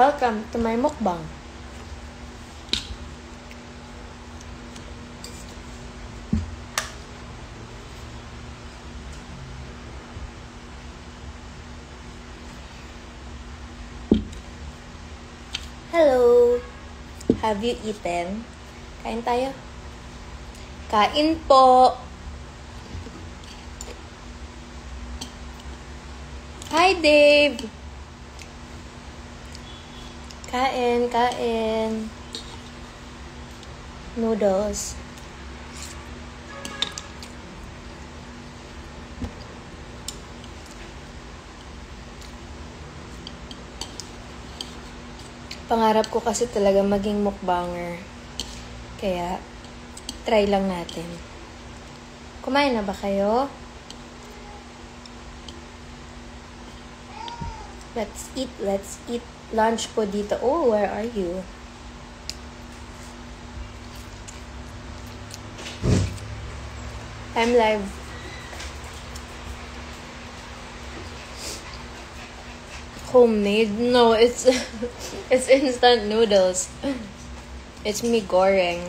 Welcome to my mukbang. Hello! Have you eaten? Kain tayo? Kain po! Hi, Dave! Kain. Noodles. Pangarap ko kasi talaga maging mukbanger. Kaya, try lang natin. Kumain na ba kayo? Let's eat. Lunch po dito. Oh, where are you? I'm live. Homemade? No, it's it's instant noodles. It's mee goreng.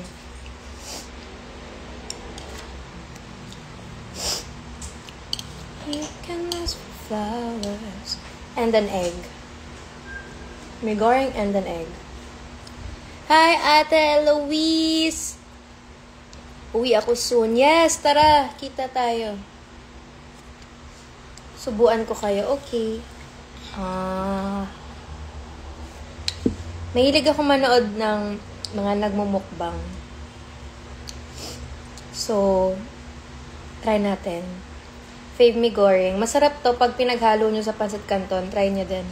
You can ask for flowers. And an egg. Mee goreng and an egg. Hi, Ate Louise! Uwi ako soon. Yes, tara! Kita tayo. Subuan ko kayo. Okay. Mahilig ako manood ng mga nagmumukbang. So, try natin. Fave mee goreng. Masarap to pag pinaghalo nyo sa pancit canton. Try nyo din.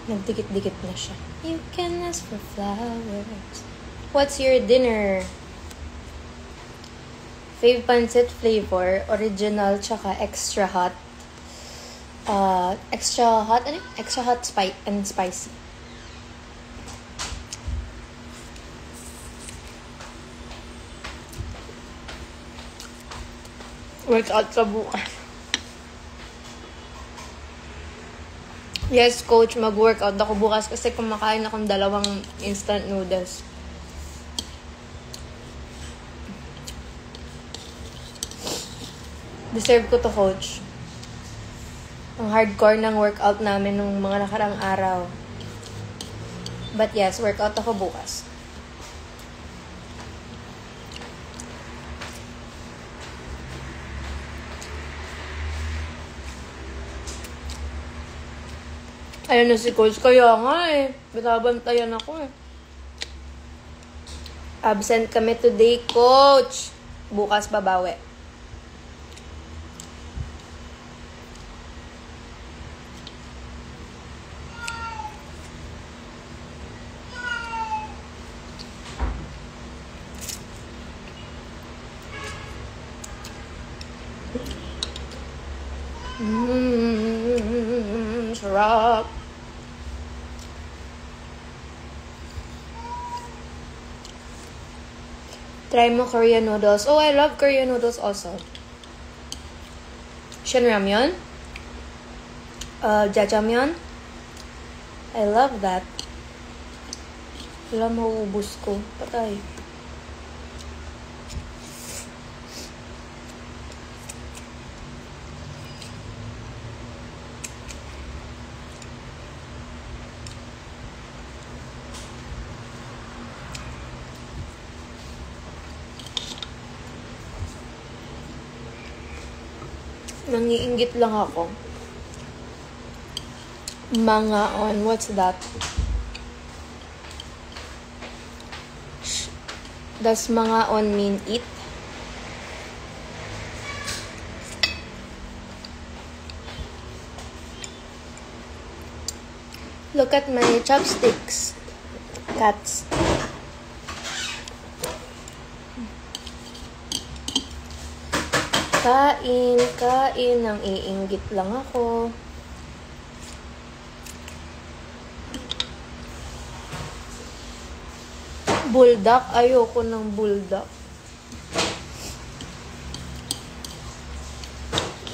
Nagdikit-dikit na siya. You can ask for flowers. What's your dinner? Fave pancit flavor, original, tsaka extra hot. Extra hot and spicy. Workout sa bukas. Yes, coach, mag-workout ako bukas kasi kumakain akong 2 instant noodles. Deserve ko to, coach. Ang hardcore ng workout namin nung mga nakarang araw. But yes, workout ako bukas. Ayun na si coach. Kaya nga binabantayan ako Absent kami today, coach. Bukas babawi. Sarap. Try mo Korean noodles. Oh, I love Korean noodles also. Shin ramyeon. Jjajangmyeon. I love that. Wala, mauubos ko. Patay. Nangiinggit lang ako. Mangaon. What's that? Does mangaon mean eat? Look at my chopsticks. Cats. Kain. Nang iinggit lang ako. Bulldog? Ayoko ng bulldog.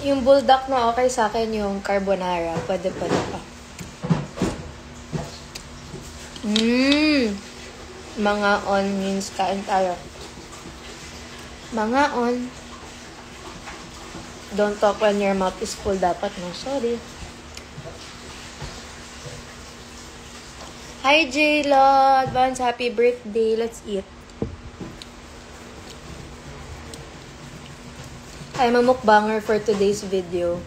Yung buldak na okay sa akin, yung carbonara. Pwede pa. Mga on means kain tayo. Mga on. Don't talk when your mouth is full dapat, no? Sorry. Hi, J-Lo. Advance happy birthday. Let's eat. I'm a mukbanger for today's video.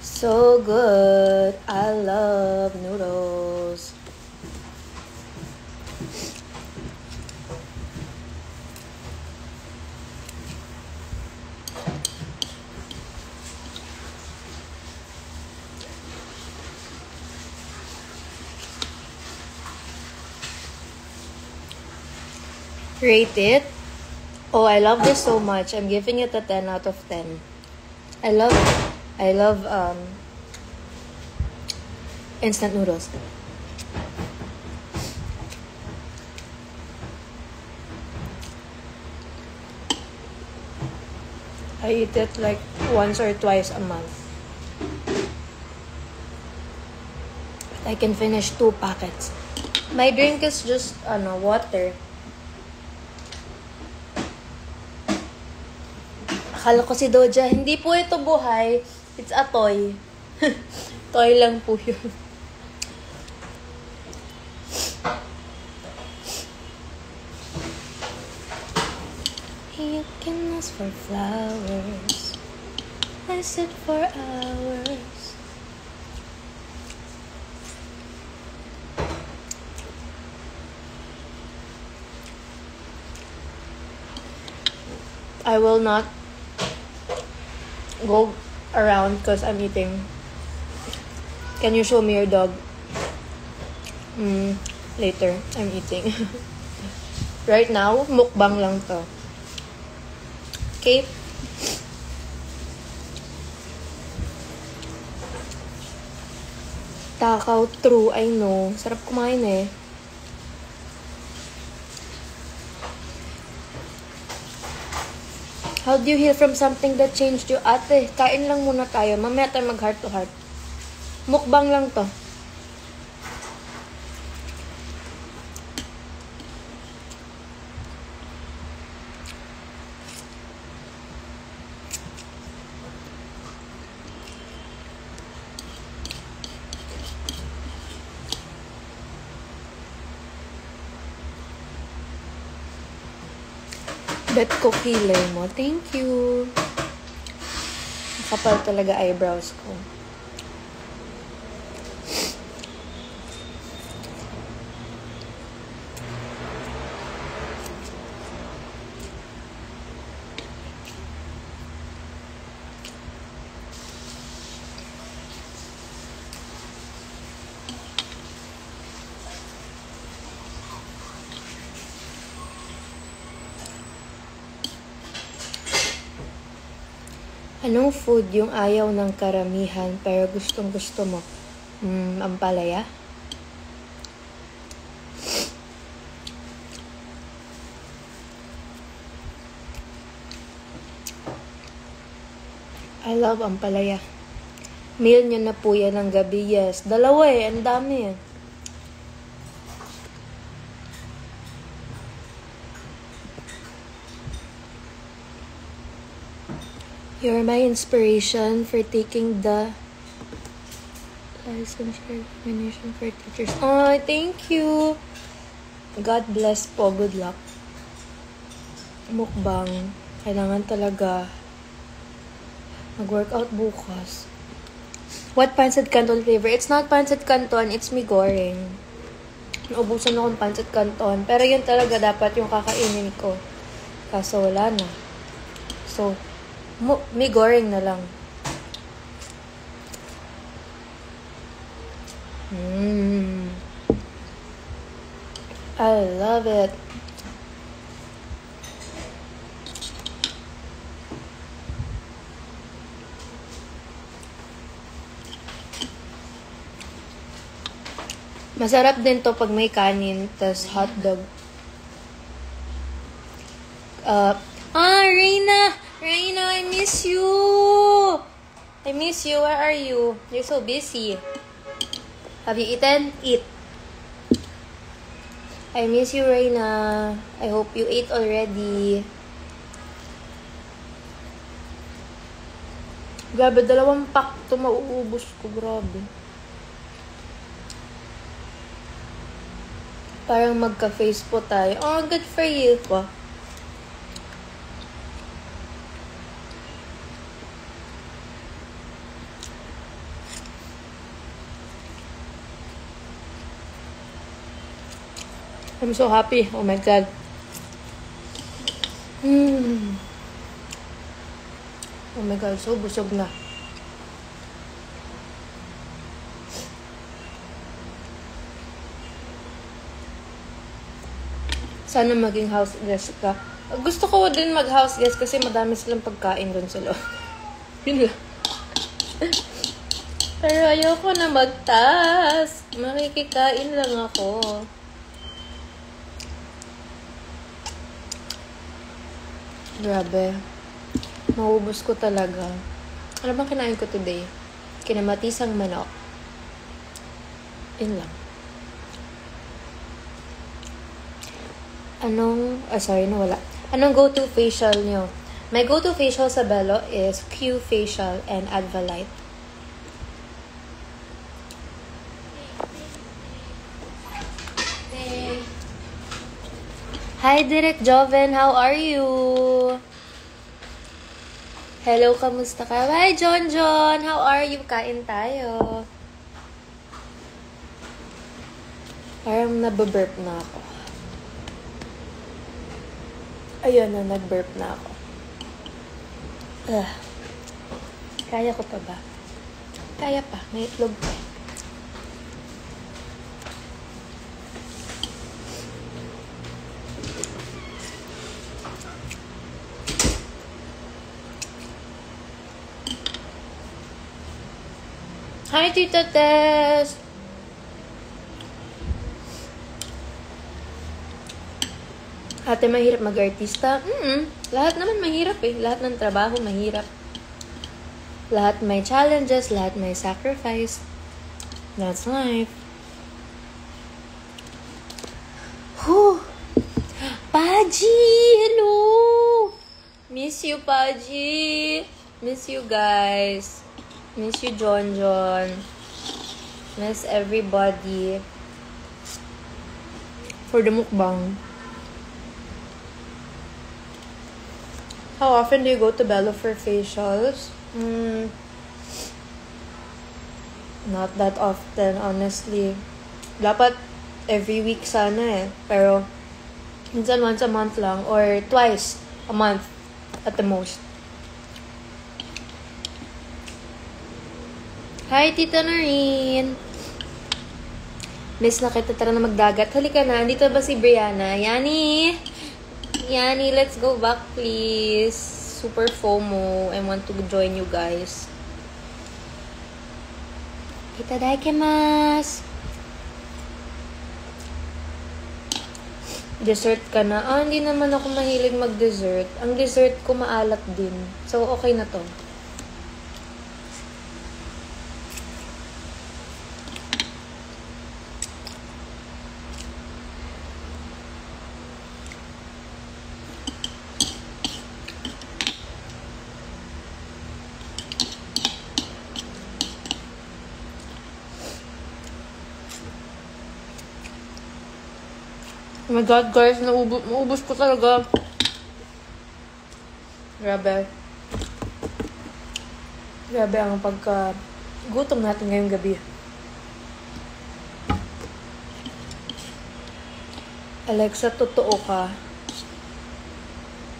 So good. I love noodles. Rate it. Oh, I love this so much. I'm giving it a 10 out of 10. I love it. I love instant noodles. I eat it like once or twice a month. I can finish 2 packets. My drink is just water. Akala ko si Doja, hindi po ito buhay. It's a toy. Toy lang po yun. You can ask for flowers. I sit for hours. I will not go around because I'm eating. Can you show me your dog? Later. I'm eating. Right now, mukbang lang to. Okay? Takaw, true, I know. Sarap kumain eh. How do you heal from something that changed you? Ate, kain lang muna tayo. Mamaya tayo mag heart to heart. Mukbang lang to. Bet ko kilay mo. Thank you. Kapal talaga eyebrows ko. Anong food yung ayaw ng karamihan pero gustong gusto mo? Ampalaya? I love ampalaya. Meal nyo na po yan ng gabi. Yes. Dalawa eh. Ang dami eh. You're my inspiration for taking the licensure examination for teachers. Oh, thank you. God bless po. Good luck. Mukbang. Kailangan talaga mag-workout bukas. What pancit canton flavor? It's not pancit canton. It's mi goreng. Naubusan akong pancit canton. Pero yun talaga dapat yung kakainin ko. Kaso wala na. So, mi goreng na lang. I love it. Masarap din to pag may kanin, tas hotdog. Reina! Reina, I miss you. I miss you. Where are you? You're so busy. Have you eaten? Eat. I miss you, Reina. I hope you ate already. Grabe, 2 pack to mauubos ko. Grabe. Parang magka-face po tayo. Oh, good for you po. I'm so happy. Oh my God. Oh my God, so busog na. Sana maging house guest ka. Gusto ko din mag-house guest kasi madami silang pagkain doon sa loob. Yun lang. Pero ayoko na mag-task. Makikikain lang ako. Grabe. Maubos ko talaga. Ano bang kinain ko today? Kinamatisang manok. Yun lang. Nawala. Anong go-to facial nyo? My go-to facial sa Bello is Q Facial and Advalite. Hi, Direk Joven. How are you? Hello, kamusta ka? Hi, John. How are you? Kain tayo. Parang nababurp na ako. Ayun na, nag-burp na ako. Kaya ko pa ba? Kaya pa. May itlog pa. Hi, Tita Tess! Ate, mahirap mag-artista? Lahat naman mahirap eh. Lahat ng trabaho mahirap. Lahat may challenges, lahat may sacrifice. That's life. Whew! Paji! Hello! Miss you, Paji! Miss you guys. Miss you, John. Miss everybody. For the mukbang. How often do you go to Bello for facials? Not that often, honestly. Dapat every week sana eh. Pero, minsan once a month lang. Or twice a month at the most. Hi, Tita Noreen! Miss na kita, tara na magdagat. Halika na, andito ba si Brianna? Yani, let's go back, please. Super FOMO. I want to join you guys. Itadakimasu. Dessert ka na? Hindi naman ako mahilig mag-dessert. Ang dessert ko maalat din. So, okay na to. Oh my God, guys, naubos ko talaga. Grabe ang gutom natin ngayong gabi. Alexa, totoo ka?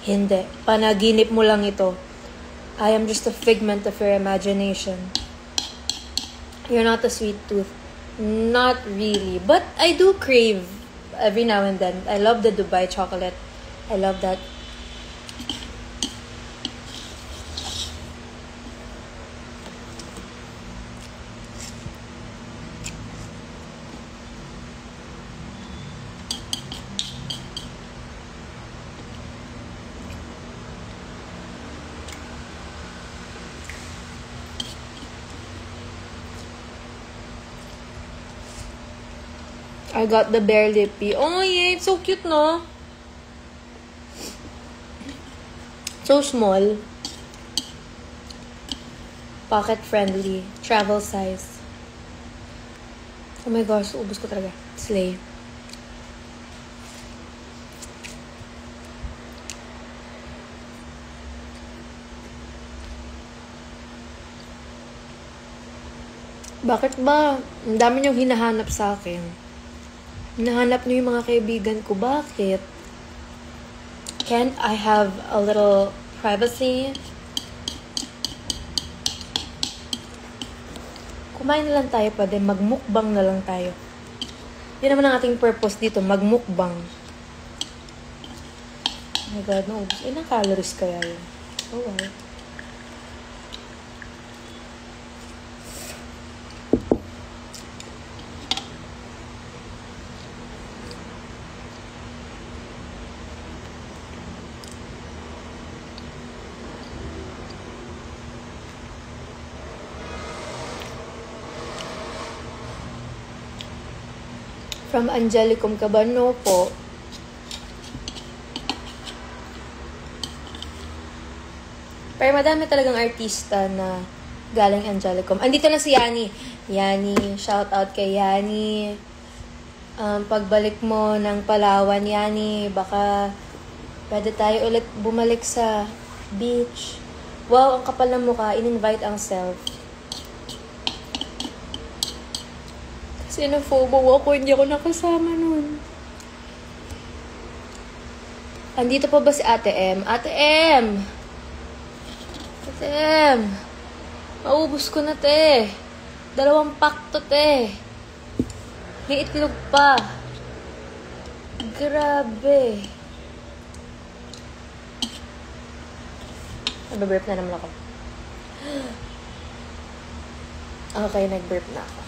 Hindi. Panaginip mo lang ito. I am just a figment of your imagination. You're not a sweet tooth. Not really. But I do crave every now and then. I love the Dubai chocolate. I love that. I got the Bare Lippy. Oh, yeah. It's so cute, no? So small. Pocket friendly. Travel size. Oh my gosh. Ubus ko talaga. Slay. Bakit ba? Ang dami niyong hinahanap sa akin. Hinahanap niyo yung mga kaibigan ko. Bakit? Can't I have a little privacy? Kumain na lang tayo pa din. Magmukbang na lang tayo. Yun naman ang ating purpose dito. Magmukbang. Oh my God, no. Ilang calories kaya yun? Oh wow. From Angelicum Cabano po. Pero madami talagang artista na galing Angelicum. Andito na si Yani. Yani, shout out kay Yani. Pagbalik mo ng Palawan, Yani, baka pwede tayo ulit bumalik sa beach. Wow, ang kapal ng mukha. In-invite ang self. Sino-FOMO ako, hindi ako nakasama nun. Andito pa ba si Ate M? Ate M! Ate M! Maubos ko na, te. 2 pack to, te. May itlog pa. Grabe. Nag-burp na naman ako. Okay, nag-burp na ako.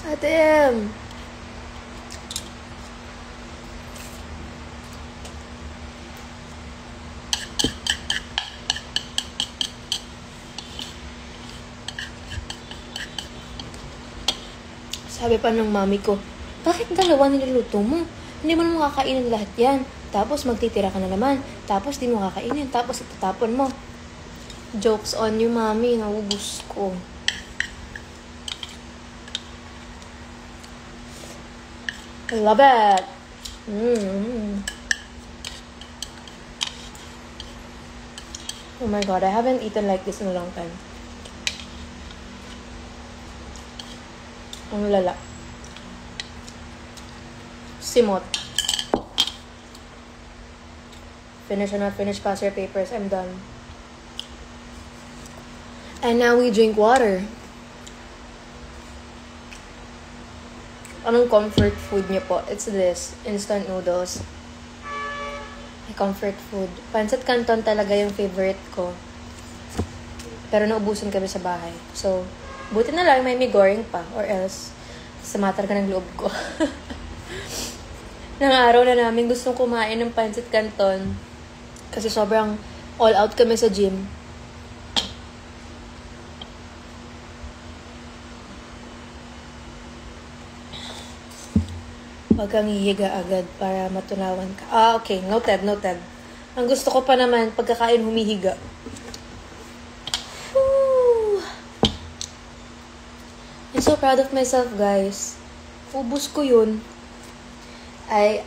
Ate M! Sabi pa ng mami ko, bakit 2 niluluto mo? Hindi mo naman kakainin lahat yan. Tapos magtitira ka na naman. Tapos di mo kakainin. Tapos itatapon mo. Jokes on you, mami. Naubos ko. I love it. Oh my God, I haven't eaten like this in a long time. Ang lala. Simot. Finish or not finish, pass your papers. I'm done. And now we drink water. Anong comfort food niyo po? It's this. Instant noodles. My comfort food. Pancit Canton talaga yung favorite ko. Pero naubusan kami sa bahay. So, buti na lang may goreng pa. Or else, samatar ka ng loob ko. Nang araw na namin gustong kumain ng Pancit Canton. Kasi sobrang all out kami sa gym. Huwag kang hihiga agad para matunawan ka. Okay. Noted. Ang gusto ko pa naman, pagkakain humihiga. Woo! I'm so proud of myself, guys. Ubus ko yun.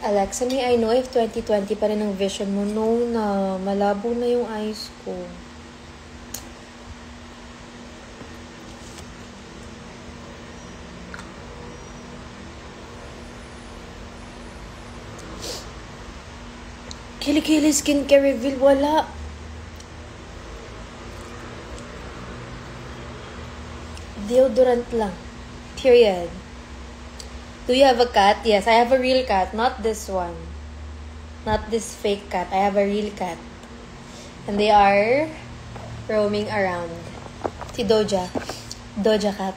Alexa, may I know if 2020 pa rin ang vision mo? No na. Malabo na yung eyes ko. Kilikili skincare reveal, wala. Deodorant lang. Period. Do you have a cat? Yes, I have a real cat. Not this one. Not this fake cat. I have a real cat. And they are roaming around. Si Doja. Doja cat.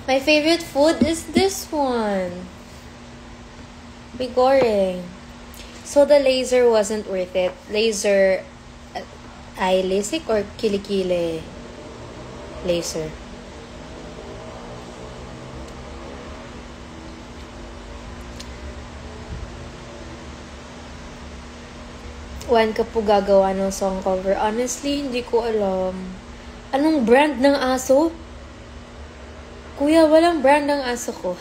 My favorite food is this one. Bigoreng. So the laser wasn't worth it. Laser eye LASIK or kilikili? laser. When ka po gagawa ng song cover? Honestly, hindi ko alam. Anong brand ng aso? Kuya, walang brand ng aso ko.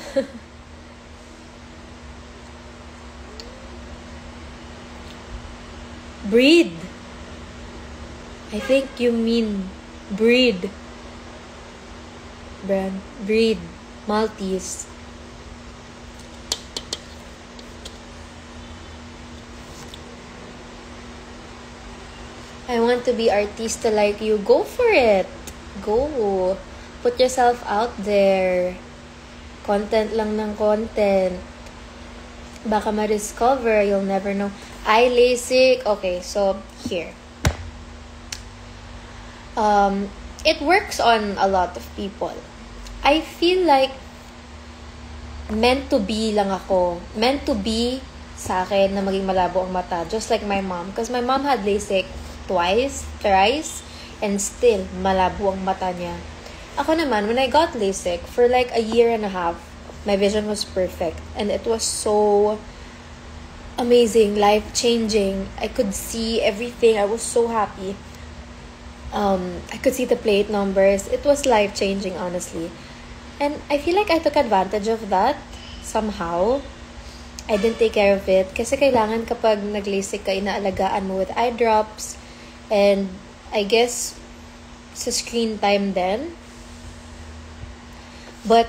Breed. I think you mean breed. Brand. Breed. Maltese. I want to be artista like you. Go for it. Go. Put yourself out there. Content lang ng content. Baka ma-discover. You'll never know. Eye LASIK. Okay, so here. It works on a lot of people. I feel like meant to be lang ako. Meant to be sa akin na maging malabo ang mata. Just like my mom. Because my mom had LASIK thrice, and still, malabo ang mata niya. Ako naman, when I got LASIK, for like a year and a half, my vision was perfect. And it was so amazing, life-changing. I could see everything. I was so happy. I could see the plate numbers. It was life-changing, honestly. And I feel like I took advantage of that somehow. I didn't take care of it. Kasi kailangan kapag nag-LASIK ka, inaalagaan mo with eye drops. And I guess sa screen time then. But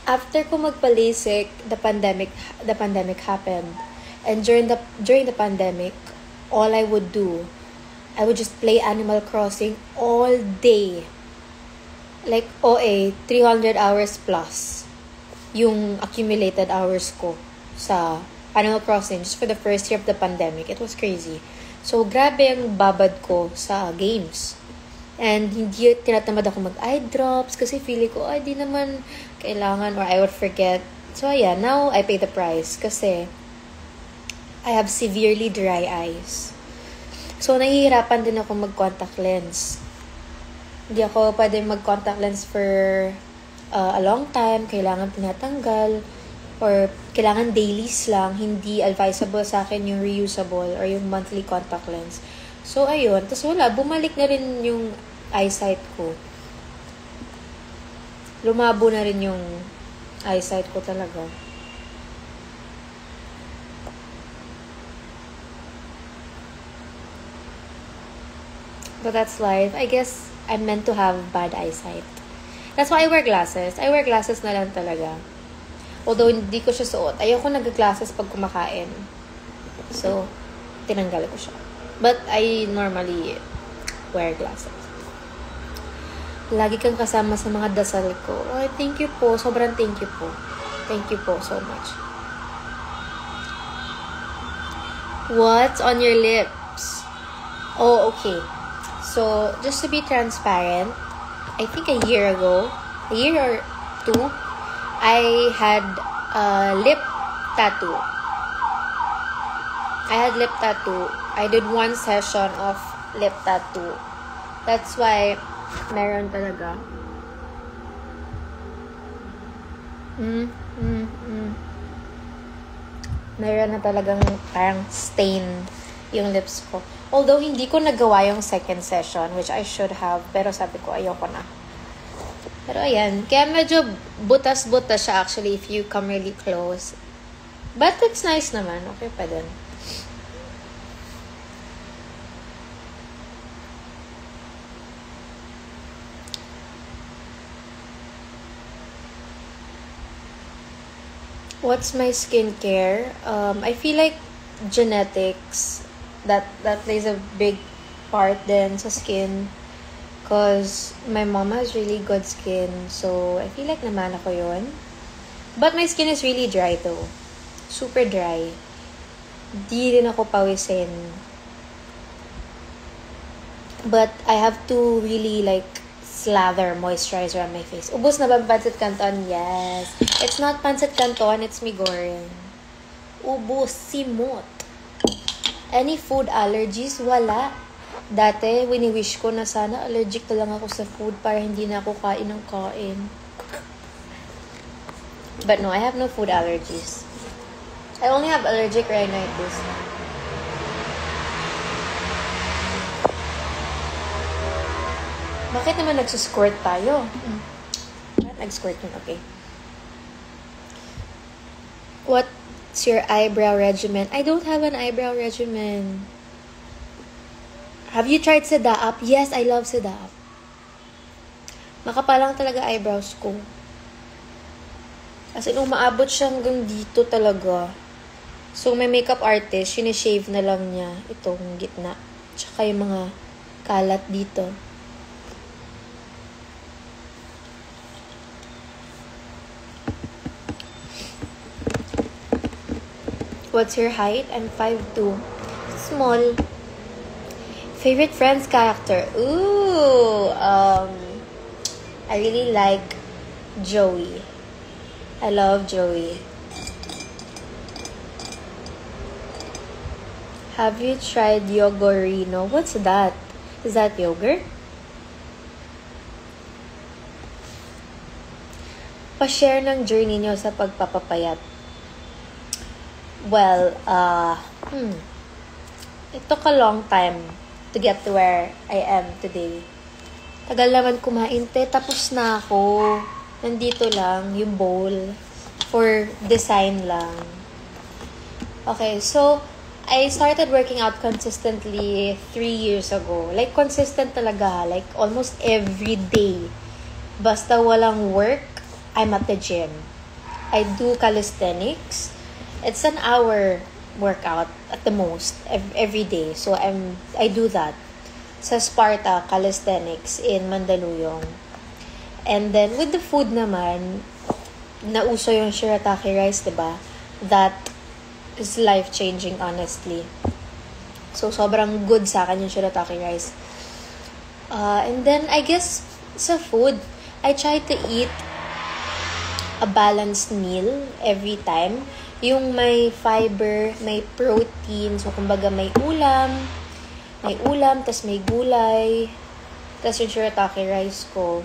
after ko magpa-LASIK, the pandemic happened. And during the pandemic, all I would do, I would just play Animal Crossing all day. Like OA, 300 hours plus yung accumulated hours ko sa Animal Crossing just for the first year of the pandemic. It was crazy. So, grabe ang babad ko sa games. And hindi tinatamad ako mag-eye drops kasi feeling ko, ay, di naman kailangan or I would forget. So, ayan, now I pay the price kasi I have severely dry eyes. So, nahihirapan din ako mag-contact lens. Hindi ako pwede mag-contact lens for a long time. Kailangan tinatanggal. Or kailangan dailies lang. Hindi advisable sa akin yung reusable or yung monthly contact lens. So, ayun. Tapos wala. Bumalik na rin yung eyesight ko. Lumabo na rin yung eyesight ko talaga. But that's life. I guess I'm meant to have bad eyesight. That's why I wear glasses. I wear glasses na lang talaga. Although hindi ko siya suot. Ayoko nag-glasses pag kumakain. So, tinanggal ko siya. But I normally wear glasses. Lagi kang kasama sa mga dasal ko. Oh, thank you po. Sobrang thank you po. Thank you po so much. What's on your lips? Oh, okay. So, just to be transparent, I think a year or two, I had a lip tattoo. I did one session of lip tattoo. That's why meron talaga. Meron na talagang parang stain yung lips ko. Although hindi ko nagawa yung second session, which I should have, pero sabi ko ayoko na. Pero ayan, kaya medyo butas-butas siya actually if you come really close. But it's nice naman. Okay pa din. What's my skincare? I feel like genetics, that plays a big part din sa skin. Because my mom has really good skin. So, I feel like naman ako yun. But my skin is really dry though. Super dry. Di rin ako pawisin. But I have to really like slather moisturizer on my face. Ubus na ba pancit canton? Yes. It's not pancit canton, it's mi goreng. Ubus, simot. Any food allergies? Wala. Dati, wini-wish ko na sana allergic na lang ako sa food para hindi na ako kain ng kain. But no, I have no food allergies. I only have allergic rhinitis. Bakit naman nagsusquirt tayo? Nag-squirt yun, okay. What's your eyebrow regimen? I don't have an eyebrow regimen. Have you tried Sedaap? Yes, I love Sedaap. Makapalang talaga eyebrows ko. As in, umaabot siya hanggang dito talaga. So, may makeup artist, sinishave na lang niya itong gitna. Tsaka yung mga kalat dito. What's your height? I'm 5'2". Small. Favorite Friends character? Ooh, I really like Joey. I love Joey. Have you tried Yogurino? What's that? Is that yogurt? Pa-share ng journey nyo sa pagpapapayat. Well, it took a long time to get to where I am today. Tagal naman kumain, tapos na ako. Nandito lang yung bowl for design lang. Okay, so I started working out consistently 3 years ago. Like, consistent talaga. Like, almost every day. Basta walang work, I'm at the gym. I do calisthenics. It's an hour workout at the most every day. So I do that sa Sparta Calisthenics in Mandaluyong. And then with the food naman, nauso yung shirataki rice, diba? That is life-changing, honestly. So sobrang good sa akin yung shirataki rice. And then I guess sa food, I try to eat a balanced meal every time. Yung may fiber, may protein. So, kumbaga may ulam, tas may gulay, tas yung shirataki rice ko.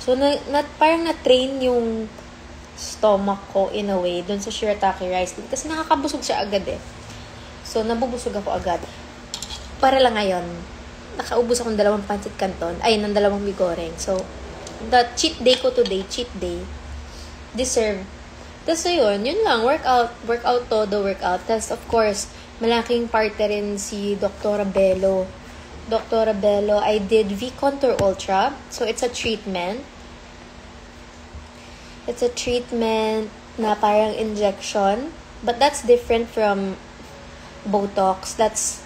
So, parang na-train yung stomach ko in a way dun sa shirataki rice. Kasi nakakabusog siya agad eh. So, nabubusog ako agad. Para lang ngayon, nakaubos akong 2 pancit canton, ng 2 bigoreng. So, the cheat day ko today, deserve. Tapos yun lang, workout todo workout. Tapos of course, malaking parte rin si Dr. Bello. Dr. Bello, I did V-Contour Ultra. So it's a treatment. It's a treatment na parang injection. But that's different from Botox. That's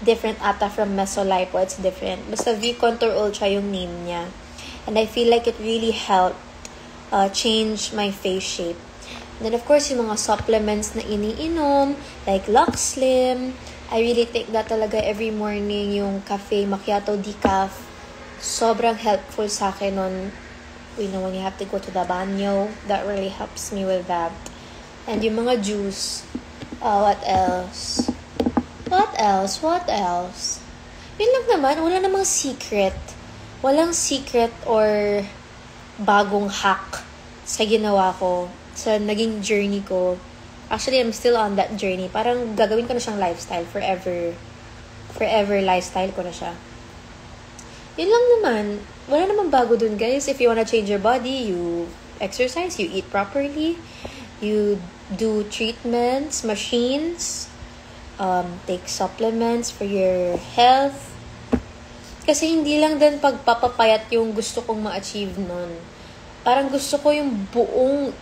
different ata from Mesolipo. It's different. Basta V-Contour Ultra yung name niya. And I feel like it really helped change my face shape. Then, of course, yung mga supplements na iniinom, like Lux Slim. I really take that talaga every morning, yung cafe macchiato decaf. Sobrang helpful sa akin on, when you have to go to the banyo. That really helps me with that. And yung mga juice. What else? Yun lang naman, wala namang secret. Walang secret or bagong hack sa ginawa ko. Sa naging journey ko. Actually, I'm still on that journey. Parang gagawin ko na siyang lifestyle. Forever lifestyle ko na siya. Yun lang naman. Wala namang bago dun, guys. If you wanna change your body, you exercise, you eat properly, you do treatments, machines, take supplements for your health. Kasi hindi lang din pagpapapayat yung gusto kong ma-achieve nun. Parang gusto ko yung buong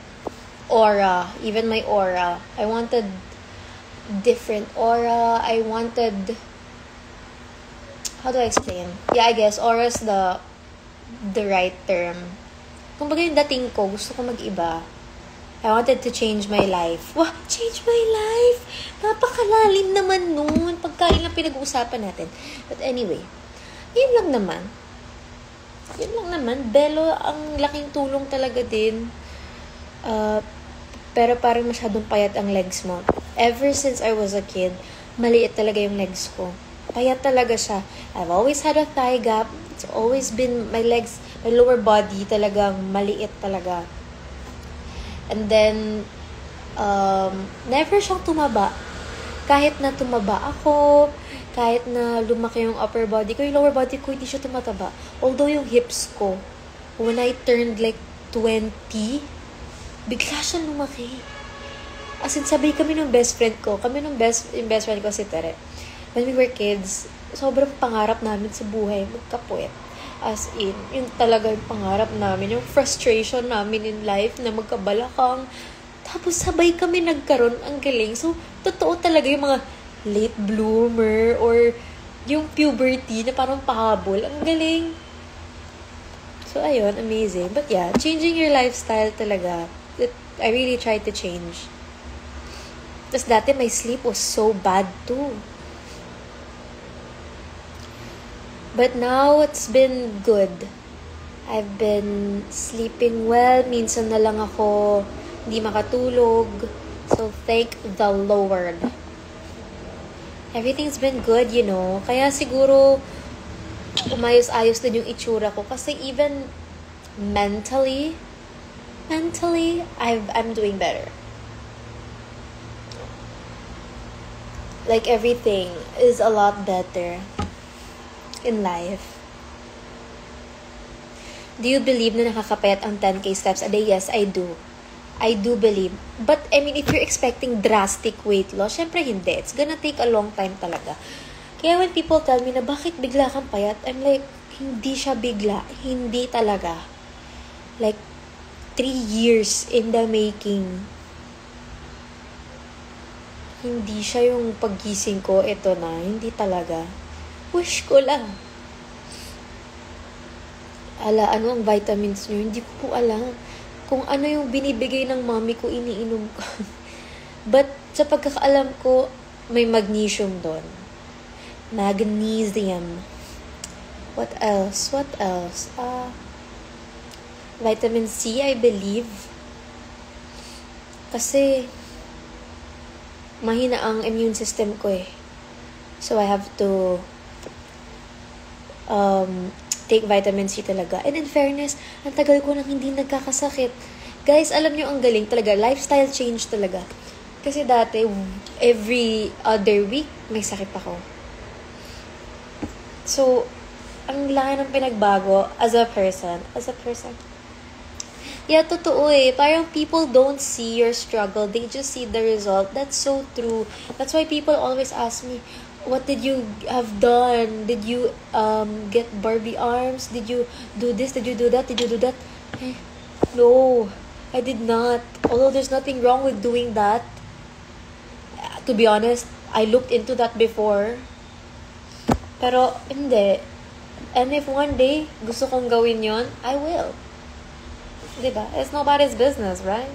aura, even my aura. I wanted different aura. I wanted, how do I explain? Yeah, I guess aura is the right term. Kumbaga yung dating ko, gusto ko mag-iba. I wanted to change my life. Wow, change my life! Napakalalim naman nun. Pagkain lang pinag-uusapan natin. But anyway, yun lang naman. Bello, ang laking tulong talaga din. Pero parang masyadong payat ang legs mo. Ever since I was a kid, maliit talaga yung legs ko. Payat talaga siya. I've always had a thigh gap. It's always been my legs, my lower body talagang maliit talaga. And then, never siyang tumaba. Kahit na tumaba ako, kahit na lumaki yung upper body ko, yung lower body ko, hindi siya tumataba. Although yung hips ko, when I turned like 20, bigla siyang lumaki. As in, sabay kami ng best friend ko. Yung best friend ko si Tere. When we were kids, sobrang pangarap namin sa buhay, magkapuwet. As in, yun talaga yung pangarap namin. Yung frustration namin in life na magkabalakang. Tapos sabay kami nagkaroon, ang galing. So, totoo talaga yung mga late bloomer or yung puberty na parang pahabol. Ang galing. So, ayun, amazing. But yeah, changing your lifestyle talaga. I really tried to change. Tapos dati, my sleep was so bad too. But now, it's been good. I've been sleeping well. Minsan na lang ako hindi makatulog. So, thank the Lord. Everything's been good, you know. Kaya siguro, umayos-ayos din yung itsura ko. Kasi even mentally, I'm doing better. Like, everything is a lot better in life. Do you believe na nakakapayat ang 10K steps a day? Yes, I do. I do believe. But, I mean, if you're expecting drastic weight loss, syempre hindi. It's gonna take a long time talaga. Kaya when people tell me na bakit bigla kang payat, I'm like, hindi siya bigla. Hindi talaga. Like, 3 years in the making. Hindi siya yung paggising ko, ito na. Hindi talaga. Wish ko lang. Ano ang vitamins nyo? Hindi ko po alam. Kung ano yung binibigay ng mommy ko, iniinom ko. But, sa pagkakaalam ko, may magnesium doon. Magnesium. What else? Vitamin C, I believe. Kasi, mahina ang immune system ko eh. So, I have to take vitamin C talaga. And in fairness, ang tagal ko nang hindi nagkakasakit. Guys, alam nyo, ang galing talaga. Lifestyle change talaga. Kasi dati, every other week, may sakit ako. So, ang laki ng pinagbago as a person. Yeah, totoo eh. Parang people don't see your struggle. They just see the result. That's so true. That's why people always ask me, what did you have done? Did you get Barbie arms? Did you do this? Did you do that? Did you do that? No, I did not. Although there's nothing wrong with doing that. To be honest, I looked into that before. Pero hindi. And if one day gusto kong gawin yon, I will. Diba? It's nobody's business, right?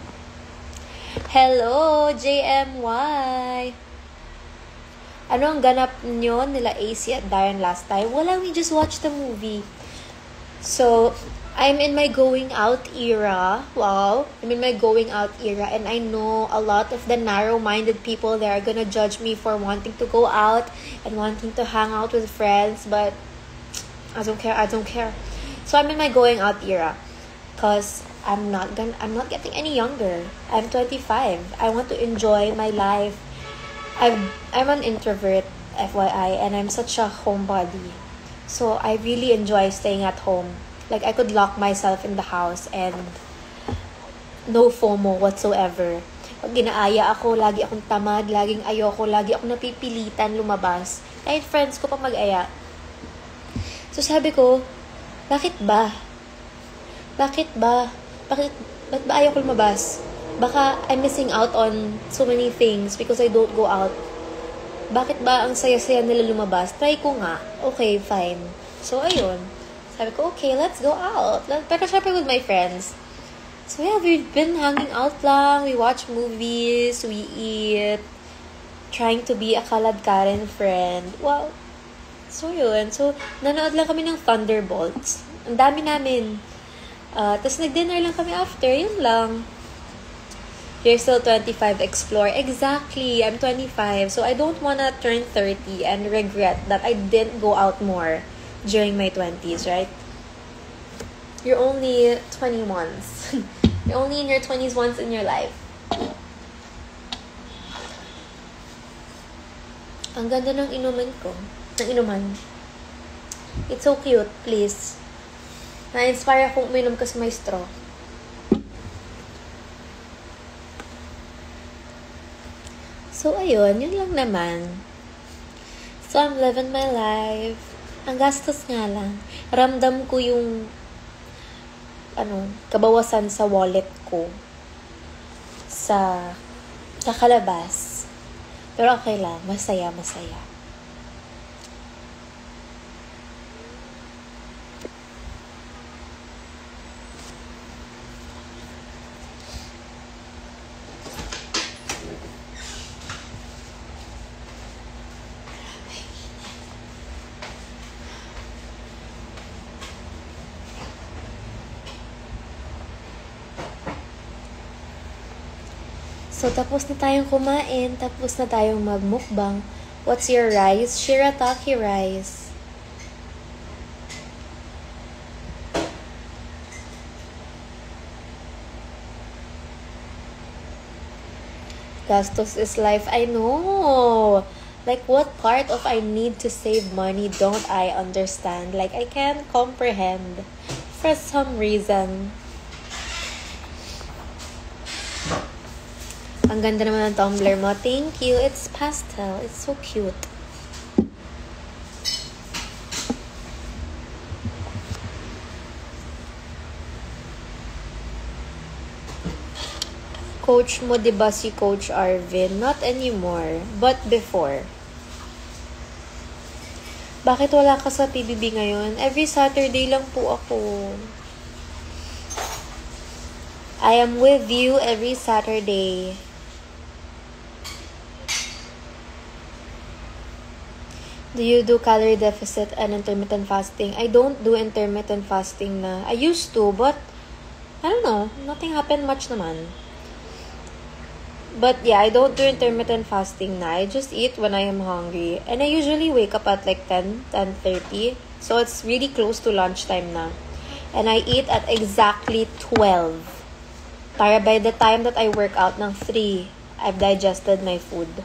Hello, JMY! Ano ang ganap nyo nila AC at Darren last time? Wala, we just watched the movie. So, I'm in my going out era. Wow. I'm in my going out era. And I know a lot of the narrow-minded people there are gonna judge me for wanting to go out and wanting to hang out with friends. But, I don't care. So, I'm in my going out era. Because I'm not getting any younger. I'm 25. I want to enjoy my life. I'm an introvert, FYI, and I'm such a homebody. So I really enjoy staying at home. Like, I could lock myself in the house and no FOMO whatsoever. Pag ginaaya ako, lagi akong tamad, laging ayoko, lagi akong napipilitan lumabas. Kahit friends ko pa mag-aya. So sabi ko, bakit ba? Ba't ba ayaw ko lumabas? Baka I'm missing out on so many things because I don't go out. Bakit ba ang saya-saya nila lumabas? Try ko nga. Okay, fine. So, ayun. Sabi ko, okay, let's go out. Pero syempre with my friends. So, yeah, we've been hanging out lang. We watch movies. We eat. Trying to be a Kalad Karen friend. Wow. So, yun. So, nanood lang kami ng Thunderbolts. Ang dami namin. Tapos nag-dinner lang kami after. Yun lang. You're still 25, explore. Exactly, I'm 25. So I don't wanna turn 30 and regret that I didn't go out more during my 20s, right? You're only 20 once. You're only in your 20s once in your life. Ang ganda ng inuman ko. Ng inuman. It's so cute, please. Na-inspire akong uminom kasi may straw. So, ayun. Yun lang naman. So, I'm living my life. Ang gastos nga lang. Ramdam ko yung kabawasan sa wallet ko sa kakalabas. Pero okay lang. Masaya. So, tapos na tayong kumain. Tapos na tayong magmukbang. What's your rice? Shirataki rice. Gastos is life. I know. Like, what part of I need to save money don't I understand? Like, I can't comprehend for some reason. Ang ganda naman ng tumbler mo. Thank you. It's pastel. It's so cute. Coach mo, diba si Coach Arvin? Not anymore, but before. Bakit wala ka sa PBB ngayon? Every Saturday lang po ako. I am with you every Saturday. Do you do calorie deficit and intermittent fasting? I don't do intermittent fasting na. I used to, but I don't know. Nothing happened much naman. But yeah, I don't do intermittent fasting na. I just eat when I am hungry. And I usually wake up at like 10:30. So it's really close to lunchtime na. And I eat at exactly 12. Para by the time that I work out ng 3, I've digested my food.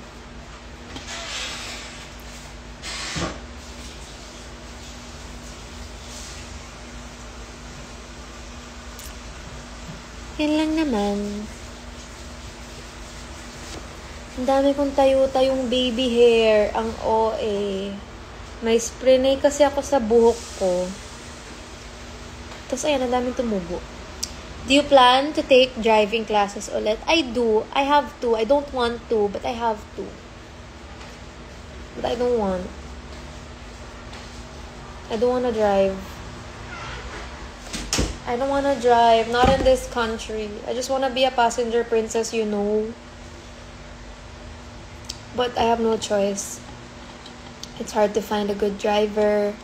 Yan lang naman. Ang dami kong tayo-tayong baby hair. Ang OA. May spray kasi ako sa buhok ko. Tapos ayan, ang daming tumubo. Do you plan to take driving classes ulit? I do. I have to. I don't want to, but I have to. But I don't want. I don't want to drive. I don't want to drive. Not in this country. I just want to be a passenger princess, you know. But I have no choice. It's hard to find a good driver.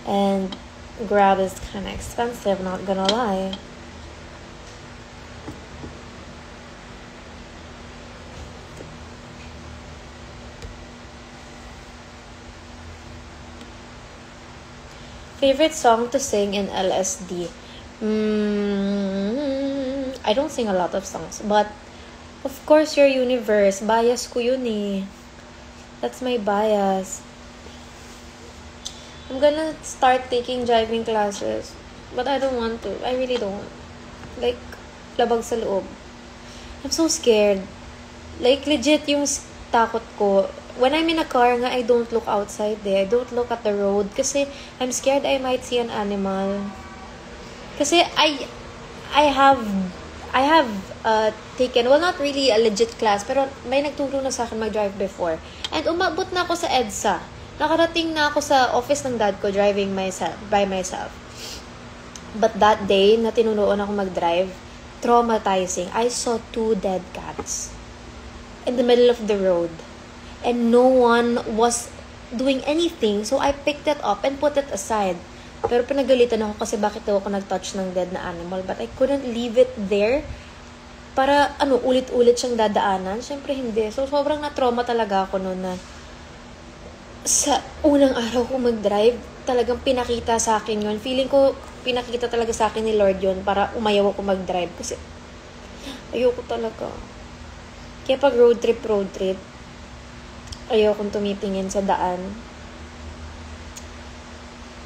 And Grab is kind of expensive, not gonna lie. Favorite song to sing in LSD? I don't sing a lot of songs, but of course, Your Universe. Bias ko yun eh. That's my bias. I'm gonna start taking driving classes, but I don't want to. I really don't. Like, labag sa loob. I'm so scared. Like, legit yung takot ko. When I'm in a car nga, I don't look outside there. I don't look at the road kasi I'm scared I might see an animal. Kasi I have taken, well, not really a legit class, pero may nagturo na sa akin mag-drive before. And umabot na ako sa EDSA. Nakarating na ako sa office ng dad ko driving by myself. But that day, na tinuruan ako mag-drive, traumatizing. I saw 2 dead cats in the middle of the road. And no one was doing anything. So I picked it up and put it aside. Pero pinagalitan ako kasi bakit daw ako nag-touch ng dead na animal. But I couldn't leave it there. para ulit-ulit siyang dadaanan. Syempre hindi. So sobrang na-trauma talaga ako noon na sa unang araw ko mag-drive, talagang pinakita sa akin yun. Feeling ko, pinakita talaga sa akin ni Lord yun para umayaw ako mag-drive. Kasi, ayoko talaga. Kaya pag road trip, ayokong tumitingin sa daan.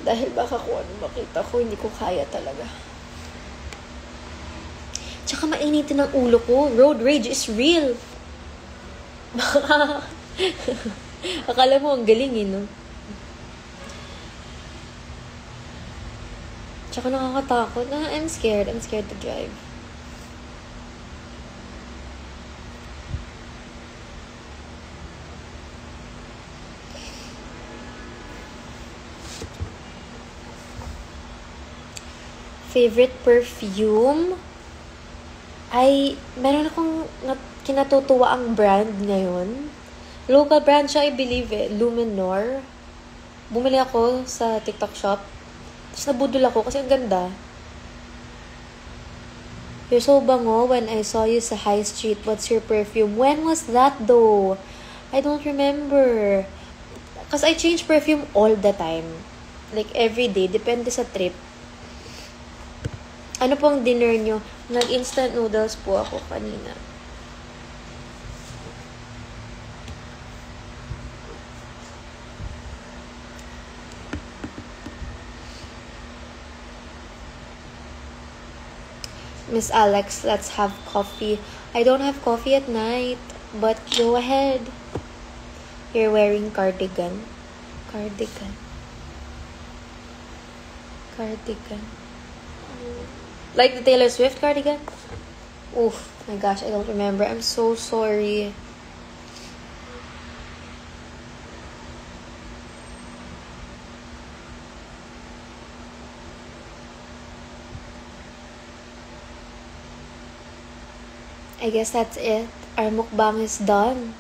Dahil baka kung ano makita ko, hindi ko kaya talaga. Tsaka mainitin ang ulo ko. Road rage is real. Akala mo ang galing no? Tsaka nakakatakot. I'm scared. I'm scared to drive. Favorite perfume? Ay, meron akong kinatutuwa ang brand ngayon. Local brand siya, I believe Luminor. Bumili ako sa TikTok shop. Tapos nabudol ako kasi ang ganda. You're so bango when I saw you sa high street. What's your perfume? When was that though? I don't remember. Kasi I change perfume all the time. Like every day. Depende sa trip. Ano po ang dinner nyo? Nag-instant noodles po ako kanina. Miss Alex, let's have coffee. I don't have coffee at night, but go ahead. You're wearing cardigan. Cardigan. Like the Taylor Swift cardigan? Oof, my gosh, I don't remember. I'm so sorry. I guess that's it. Our mukbang is done.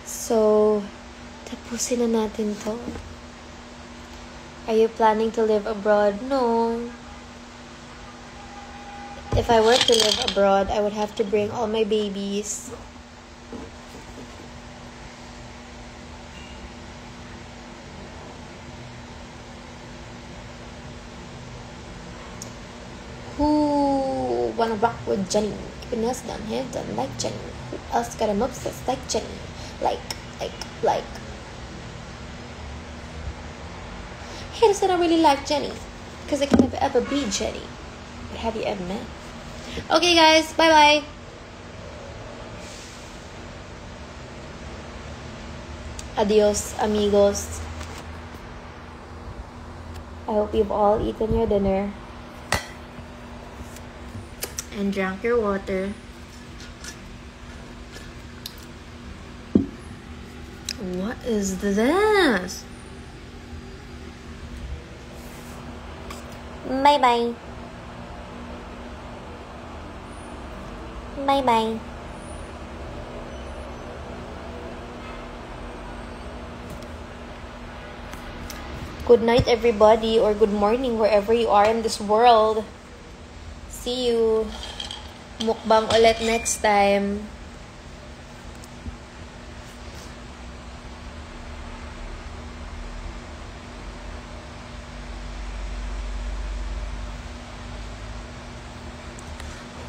So, tapusin na natin to. Are you planning to live abroad? No. If I were to live abroad, I would have to bring all my babies. Who wanna rock with Jenny? Keeping us down, hands done like Jenny. Who else got him obsessed like Jenny? Like. Haters that I really like Jenny, because I can never ever be Jenny. But have you ever met? Okay, guys, bye bye. Adios, amigos. I hope you've all eaten your dinner and drank your water. What is this? Bye-bye. Bye-bye. Good night, everybody, or good morning, wherever you are in this world. See you. Mukbang ulit next time.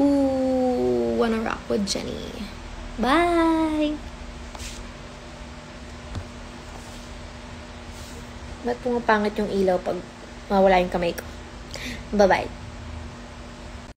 Who wanna rock with Jenny? Bye! Ba't pumapangit yung ilaw pag mawala yung kamay ko? Bye-bye.